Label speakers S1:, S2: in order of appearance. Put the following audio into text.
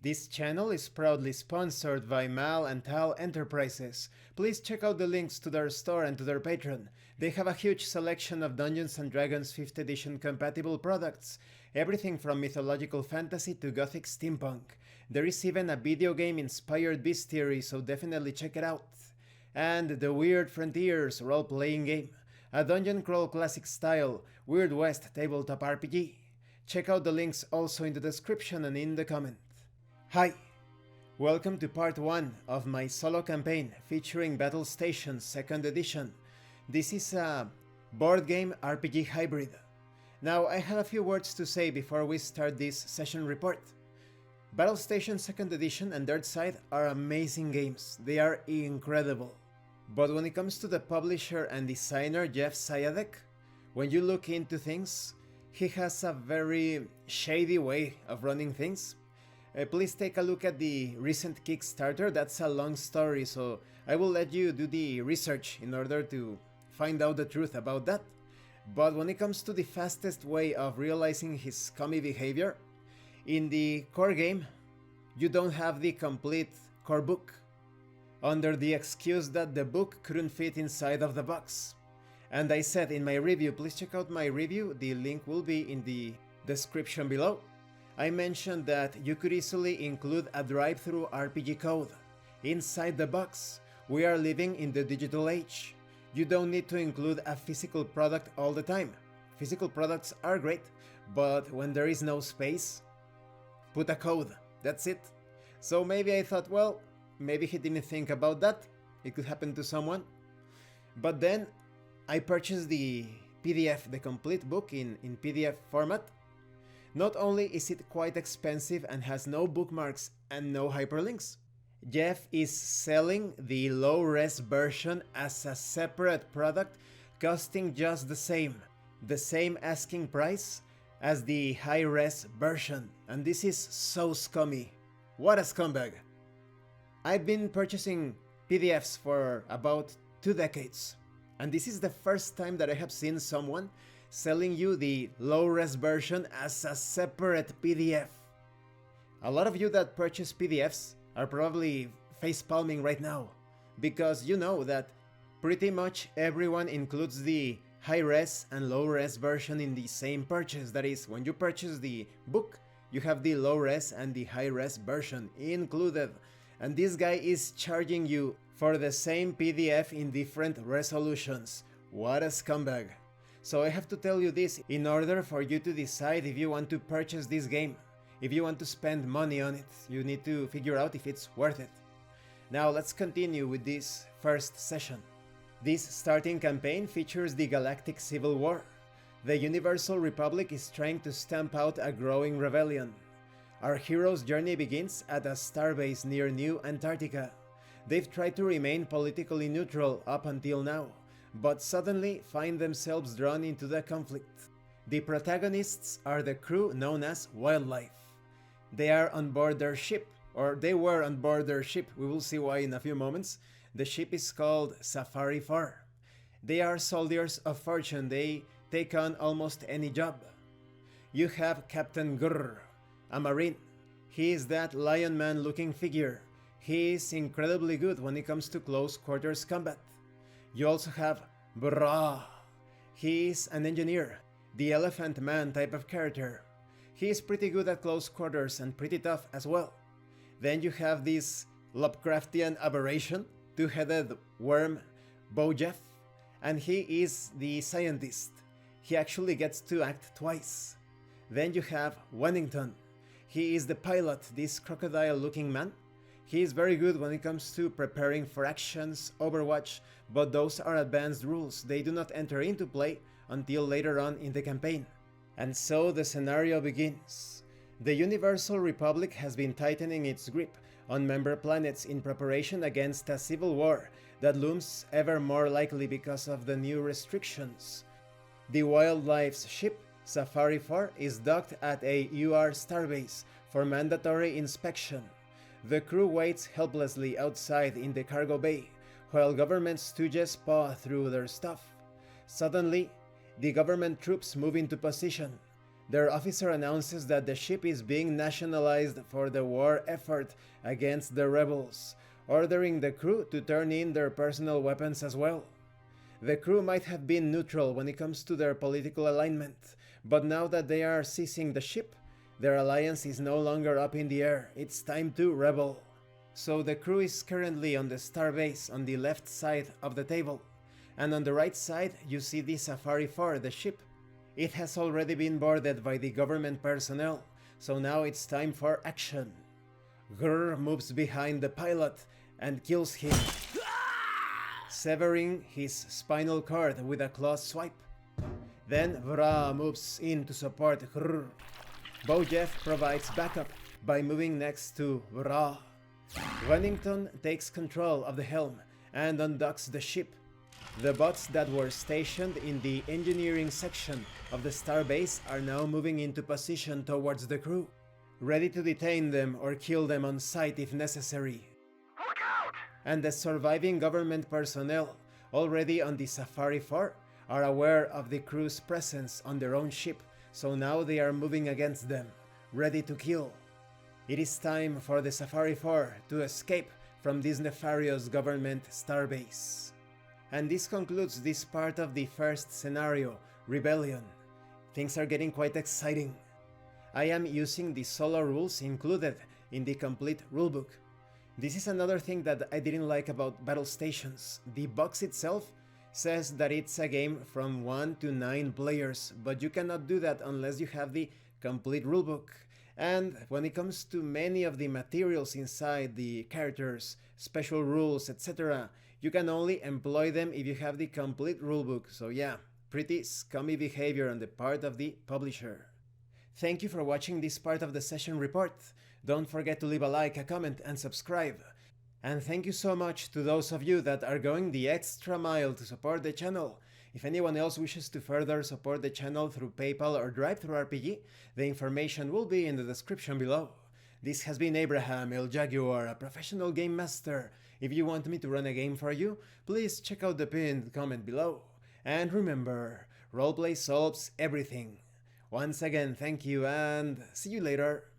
S1: This channel is proudly sponsored by Mal and Tal Enterprises. Please check out the links to their store and to their Patreon. They have a huge selection of Dungeons & Dragons 5th edition compatible products, everything from mythological fantasy to gothic steampunk. There is even a video game inspired bestiary, so definitely check it out. And the Weird Frontiers role-playing game, a dungeon crawl classic style, Weird West tabletop RPG. Check out the links also in the description and in the comment. Hi! Welcome to part 1 of my solo campaign featuring Battlestations 2nd edition. This is a board game RPG hybrid. Now I have a few words to say before we start this session report. Battlestations 2nd edition and Earthside are amazing games, they are incredible. But when it comes to the publisher and designer Jeff Sayadek, when you look into things, he has a very shady way of running things. Please take a look at the recent Kickstarter. That's a long story, so I will let you do the research in order to find out the truth about that. But when it comes to the fastest way of realizing his scummy behavior, in the core game, you don't have the complete core book, under the excuse that the book couldn't fit inside of the box. And I said in my review, please check out my review, the link will be in the description below. I mentioned that you could easily include a drive-through RPG code inside the box. We are living in the digital age. You don't need to include a physical product all the time. Physical products are great, but when there is no space, put a code, that's it. So maybe I thought, well, maybe he didn't think about that. It could happen to someone. But then I purchased the PDF, the complete book in PDF format. Not only is it quite expensive and has no bookmarks and no hyperlinks, Jeff is selling the low-res version as a separate product costing just the same asking price as the high-res version. And this is so scummy. What a scumbag. I've been purchasing PDFs for about 2 decades, and this is the first time that I have seen someone selling you the low-res version as a separate PDF. A lot of you that purchase PDFs are probably facepalming right now, because you know that pretty much everyone includes the high-res and low-res version in the same purchase. That is, when you purchase the book, you have the low-res and the high-res version included, and this guy is charging you for the same PDF in different resolutions. What a scumbag. So I have to tell you this in order for you to decide if you want to purchase this game. If you want to spend money on it, you need to figure out if it's worth it. Now let's continue with this first session. This starting campaign features the Galactic Civil War. The Universal Republic is trying to stamp out a growing rebellion. Our hero's journey begins at a starbase near New Antarctica. They've tried to remain politically neutral up until now, but suddenly find themselves drawn into the conflict. The protagonists are the crew known as Wildlife. They are on board their ship, or they were on board their ship, we will see why in a few moments. The ship is called Safari 4. They are soldiers of fortune, they take on almost any job. You have Captain Grr, a marine. He is that lion man looking figure. He is incredibly good when it comes to close quarters combat. You also have Brah. He is an engineer, the elephant man type of character. He is pretty good at close quarters and pretty tough as well. Then you have this Lovecraftian aberration, two-headed worm, Bojeff, and he is the scientist. He actually gets to act twice. Then you have Wennington. He is the pilot, this crocodile-looking man. He is very good when it comes to preparing for actions, Overwatch, but those are advanced rules. They do not enter into play until later on in the campaign. And so the scenario begins. The Universal Republic has been tightening its grip on member planets in preparation against a civil war that looms ever more likely because of the new restrictions. The Wildlife's ship, Safari 4, is docked at a UR starbase for mandatory inspection. The crew waits helplessly outside in the cargo bay, while government stooges paw through their stuff. Suddenly, the government troops move into position. Their officer announces that the ship is being nationalized for the war effort against the rebels, ordering the crew to turn in their personal weapons as well. The crew might have been neutral when it comes to their political alignment, but now that they are seizing the ship, their alliance is no longer up in the air. It's time to rebel. So the crew is currently on the starbase on the left side of the table, and on the right side you see the Safari 4, the ship. It has already been boarded by the government personnel, so now it's time for action. Grr moves behind the pilot and kills him, severing his spinal cord with a claw swipe. Then Vra moves in to support Grr. Bojeff provides backup by moving next to Vra. Runnington takes control of the helm and undocks the ship. The bots that were stationed in the engineering section of the starbase are now moving into position towards the crew, ready to detain them or kill them on sight if necessary.
S2: Look out!
S1: And the surviving government personnel, already on the Safari 4, are aware of the crew's presence on their own ship, so now they are moving against them, ready to kill. It is time for the Safari 4 to escape from this nefarious government starbase. And this concludes this part of the first scenario, Rebellion. Things are getting quite exciting. I am using the solo rules included in the complete rulebook. This is another thing that I didn't like about Battlestations. The box itself says that it's a game from 1 to 9 players, but you cannot do that unless you have the complete rulebook. And when it comes to many of the materials inside, the characters, special rules, etc., you can only employ them if you have the complete rulebook. So yeah, pretty scummy behavior on the part of the publisher. Thank you for watching this part of the session report. Don't forget to leave a like, a comment, and subscribe. And thank you so much to those of you that are going the extra mile to support the channel. If anyone else wishes to further support the channel through PayPal or DriveThruRPG, the information will be in the description below. This has been Abraham El Jaguar, a professional game master. If you want me to run a game for you, please check out the pinned comment below. And remember, roleplay solves everything. Once again, thank you and see you later.